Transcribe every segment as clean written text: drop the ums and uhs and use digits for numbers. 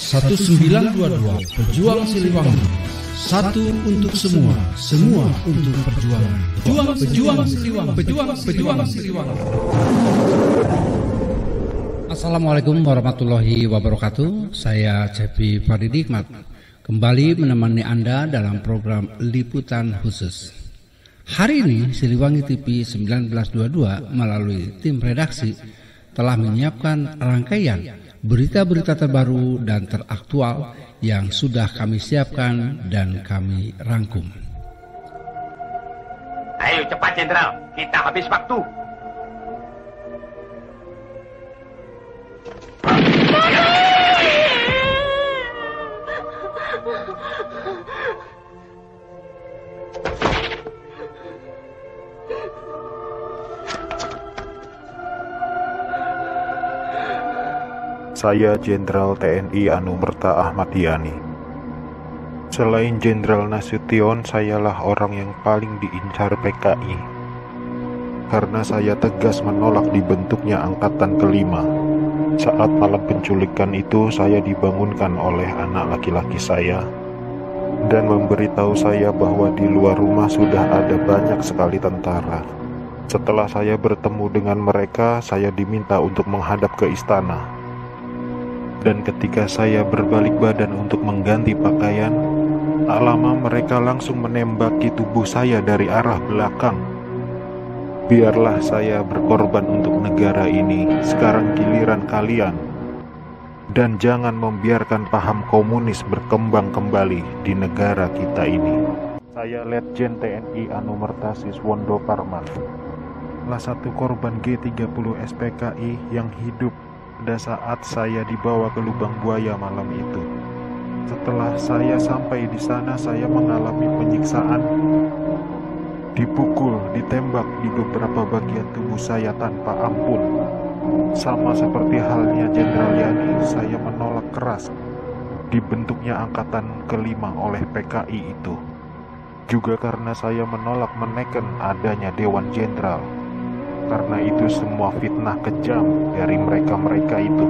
1922 Pejuang Siliwangi. Satu untuk semua, semua untuk perjuangan. Pejuang Siliwangi. Pejuang Siliwangi. Assalamualaikum warahmatullahi wabarakatuh. Saya Cepi Faridikmat kembali menemani Anda dalam program Liputan Khusus. Hari ini Siliwangi TV 1922 melalui tim redaksi telah menyiapkan rangkaian berita-berita terbaru dan teraktual yang sudah kami siapkan dan kami rangkum. Ayo cepat Jenderal, kita habis waktu. Saya Jenderal TNI Anumerta Ahmad Yani. Selain Jenderal Nasution, sayalah orang yang paling diincar PKI. Karena saya tegas menolak dibentuknya Angkatan Kelima. Saat malam penculikan itu, saya dibangunkan oleh anak laki-laki saya dan memberitahu saya bahwa di luar rumah sudah ada banyak sekali tentara. Setelah saya bertemu dengan mereka, saya diminta untuk menghadap ke istana. Dan ketika saya berbalik badan untuk mengganti pakaian, tak lama mereka langsung menembaki tubuh saya dari arah belakang. Biarlah saya berkorban untuk negara ini, sekarang giliran kalian. Dan jangan membiarkan paham komunis berkembang kembali di negara kita ini. Saya Letjen TNI Anumerta Siswondo Parman, salah satu korban G30 SPKI yang hidup pada saat saya dibawa ke lubang buaya malam itu. Setelah saya sampai di sana, saya mengalami penyiksaan, dipukul, ditembak di beberapa bagian tubuh saya tanpa ampun. Sama seperti halnya Jenderal Yani, saya menolak keras dibentuknya Angkatan Kelima oleh PKI itu. Juga karena saya menolak meneken adanya Dewan Jenderal. Karena itu semua fitnah kejam dari mereka-mereka itu.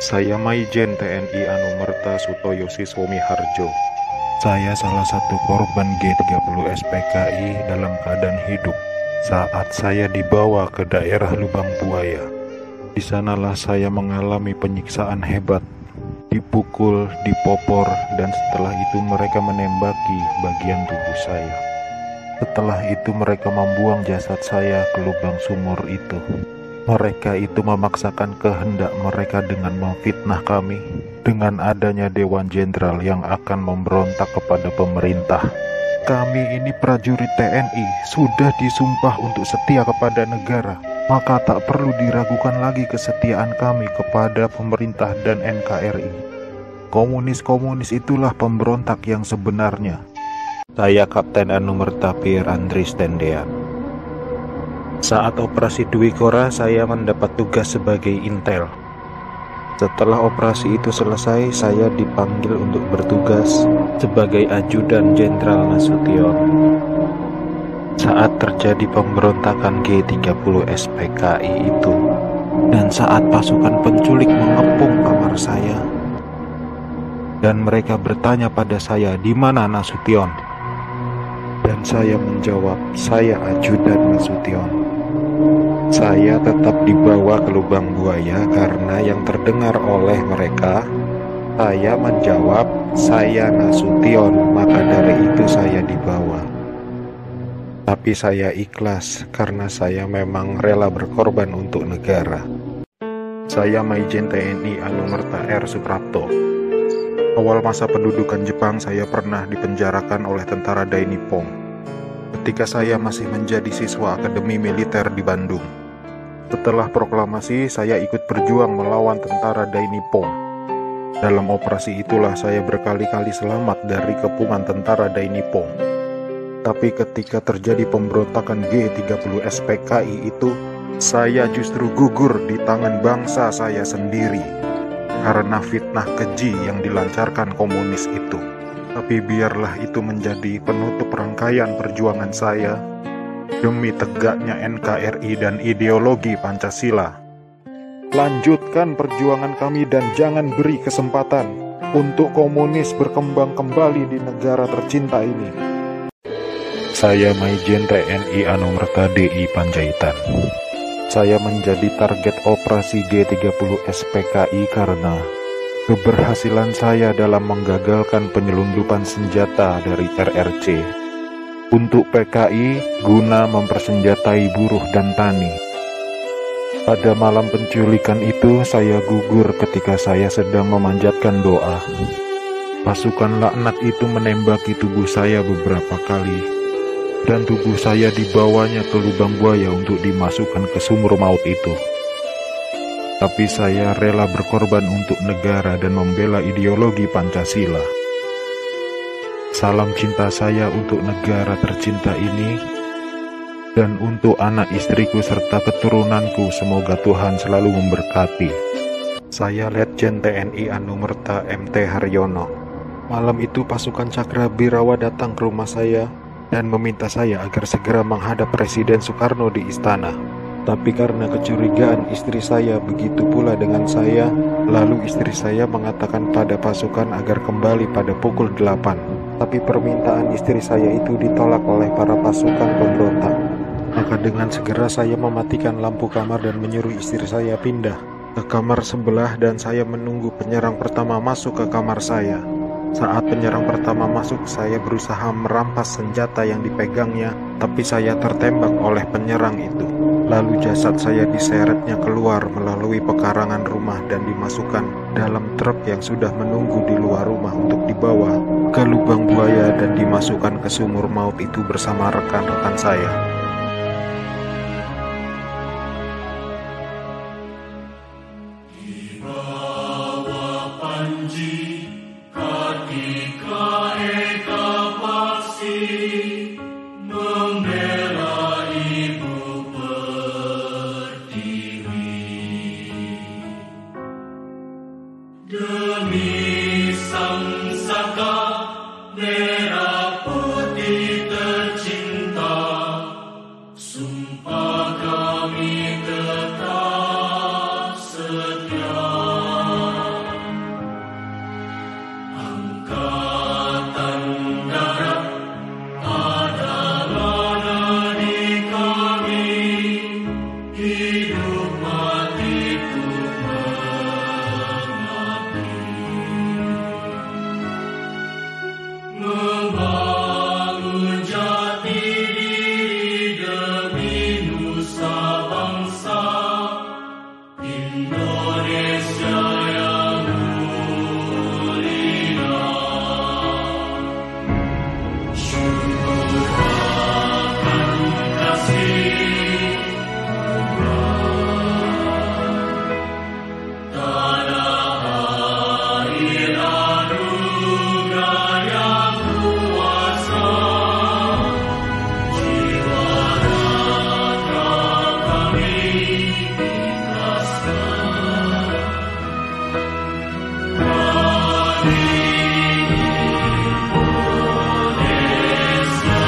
Saya Maijen TNI Anumerta Sutoyo Siswomi Harjo. Saya salah satu korban G30 SPKI dalam keadaan hidup saat saya dibawa ke daerah Lubang Buaya. Di sanalah saya mengalami penyiksaan hebat, dipukul, dipopor, dan setelah itu mereka menembaki bagian tubuh saya. Setelah itu mereka membuang jasad saya ke lubang sumur itu. Mereka itu memaksakan kehendak mereka dengan memfitnah kami dengan adanya Dewan Jenderal yang akan memberontak kepada pemerintah. Kami ini prajurit TNI sudah disumpah untuk setia kepada negara, maka tak perlu diragukan lagi kesetiaan kami kepada pemerintah dan NKRI. Komunis-komunis itulah pemberontak yang sebenarnya. Saya Kapten Anumerta Pierre Andries Tendean. Saat operasi Dwi Kora, saya mendapat tugas sebagai intel. Setelah operasi itu selesai, saya dipanggil untuk bertugas sebagai ajudan Jenderal Nasution. Saat terjadi pemberontakan G30 SPKI itu, dan saat pasukan penculik mengepung kamar saya, dan mereka bertanya pada saya, "Di mana Nasution?" Dan saya menjawab, "Saya ajudan Nasution." Saya tetap dibawa ke lubang buaya karena yang terdengar oleh mereka, saya menjawab, "Saya Nasution," maka dari itu saya dibawa. Tapi saya ikhlas karena saya memang rela berkorban untuk negara. Saya Maijen TNI Anumerta R. Suprapto. Awal masa pendudukan Jepang, saya pernah dipenjarakan oleh tentara Dai Nippon ketika saya masih menjadi siswa Akademi Militer di Bandung. Setelah proklamasi, saya ikut berjuang melawan tentara Dai Nippon. Dalam operasi itulah saya berkali-kali selamat dari kepungan tentara Dai Nippon. Tapi ketika terjadi pemberontakan G30 SPKI itu, saya justru gugur di tangan bangsa saya sendiri karena fitnah keji yang dilancarkan komunis itu. Tapi biarlah itu menjadi penutup rangkaian perjuangan saya demi tegaknya NKRI dan ideologi Pancasila. Lanjutkan perjuangan kami dan jangan beri kesempatan untuk komunis berkembang kembali di negara tercinta ini. Saya Maijen TNI Anumerta DI Panjaitan. Saya menjadi target operasi G30 SPKI karena keberhasilan saya dalam menggagalkan penyelundupan senjata dari RRC untuk PKI guna mempersenjatai buruh dan tani. Pada malam penculikan itu saya gugur ketika saya sedang memanjatkan doa. Pasukan laknat itu menembaki tubuh saya beberapa kali dan tubuh saya dibawanya ke lubang buaya untuk dimasukkan ke sumur maut itu. Tapi saya rela berkorban untuk negara dan membela ideologi Pancasila. Salam cinta saya untuk negara tercinta ini dan untuk anak istriku serta keturunanku, semoga Tuhan selalu memberkati. Saya Letjen TNI Anumerta MT Haryono. Malam itu pasukan Cakrabirawa datang ke rumah saya dan meminta saya agar segera menghadap Presiden Soekarno di istana. Tapi karena kecurigaan istri saya begitu pula dengan saya, lalu istri saya mengatakan pada pasukan agar kembali pada pukul 8. Tapi permintaan istri saya itu ditolak oleh para pasukan pemberontak. Maka dengan segera saya mematikan lampu kamar dan menyuruh istri saya pindah ke kamar sebelah dan saya menunggu penyerang pertama masuk ke kamar saya. Saat penyerang pertama masuk, saya berusaha merampas senjata yang dipegangnya, tapi saya tertembak oleh penyerang itu. Lalu jasad saya diseretnya keluar melalui pekarangan rumah dan dimasukkan dalam truk yang sudah menunggu di luar rumah untuk dibawa ke lubang buaya dan dimasukkan ke sumur maut itu bersama rekan-rekan saya. Demi sang saka merah putih tercinta, sumpah kami tetap setia. Angkatan Darat adalah nadi kami, hidup matiku membangun jati diri demi nusa bangsa Indonesia yang mulia. Syukurkan kasih tanah air anugerah yang kuasa, jiwa raga kami ikhlaskan. Kami Indonesia.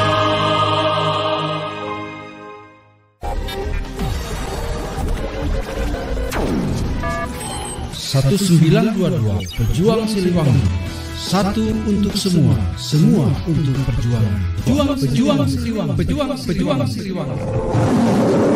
1922 Pejuang Siliwangi. Satu untuk semua, semua untuk perjuangan. Pejuang Siliwangi. Pejuang Siliwangi.